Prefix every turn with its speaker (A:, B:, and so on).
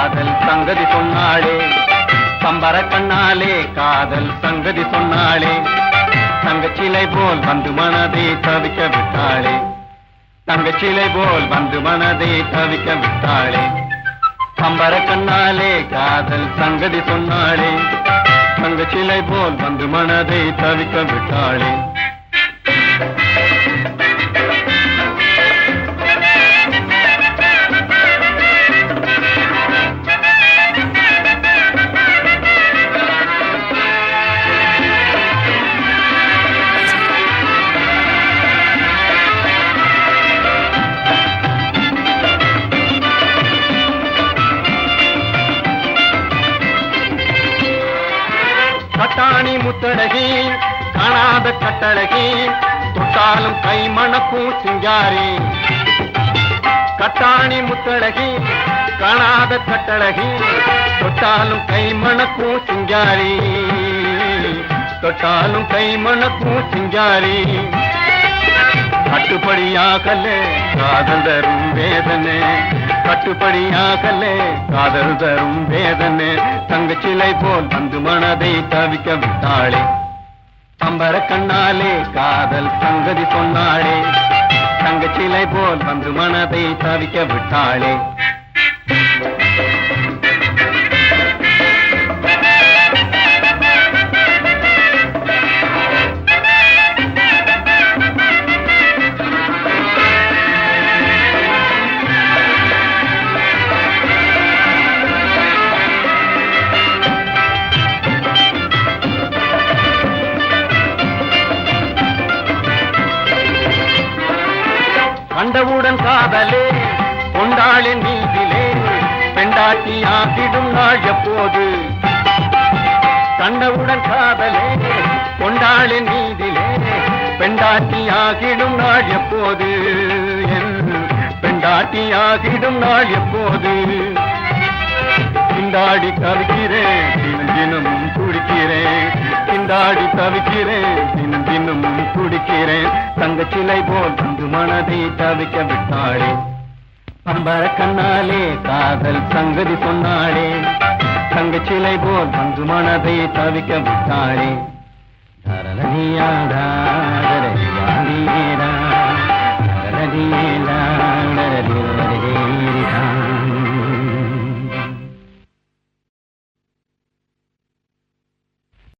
A: காதல் சங்கதி சொன்னாளே, பம்பர கண்ணாலே காதல் சங்கதி சொன்னாளே, தங்கச்சிலை போல் வந்து மனதை தவிக்க விட்டாளே, தங்கச்சிலை போல் வந்து மனதை தவிக்க விட்டாளே. பம்பர கண்ணாலே காதல் சங்கதி சொன்னாளே, தங்கச்சிலை போல் வந்து மனதை தவிக்க விட்டாளே. கட்டாணி முத்தழகி காணாத கட்டழகி, தொட்டாலும் கை மணக்கும் சிங்காரி. கட்டாணி முத்தழகி காணாத கட்டழகி, தொட்டாலும் கை மணக்கும் சிங்காரி, தொட்டாலும் கை மணக்கும் சிங்காரி. கட்டுப்படியாகலே காதல் தரும் வேதனை, கட்டுப்படியாகலே காதல் தரும் வேதனை, தங்கச்சிலை போல் வந்து மனதை தவிக்க விட்டாளே. பம்பர கண்ணாலே காதல் சங்கதி சொன்னாளே, தங்கச்சிலை போல் வந்து மனதை தவிக்க விட்டாளே. கண்டவுடன் காதலே கொண்டாளின் நீதிலே, பெண்டாட்டி ஆகிடும் நாள் எப்போது. கண்டவுடன் காதலே கொண்டாளின் நீதிலே, பெண்டாட்டி ஆகிடும் நாள் எப்போது, என் பெண்டாட்டி ஆகிடும் நாள் எப்போது. திண்டாடி தவிக்கிறேன் தினம் தினமும் துடிக்கிறேன், திண்டாடி தவிக்கிறேன் தினம் தினமும் துடிக்கிறேன், தங்கச்சிலை போல் வந்து மனதை தவிக்க விட்டாளே. பம்பர கண்ணாலே காதல் சங்கதி சொன்னாளே, தங்கச்சிலை போல் வந்து மனதை தவிக்க விட்டாளே. தரலனியாடா தரலியாடா தரலியேடா தரலியே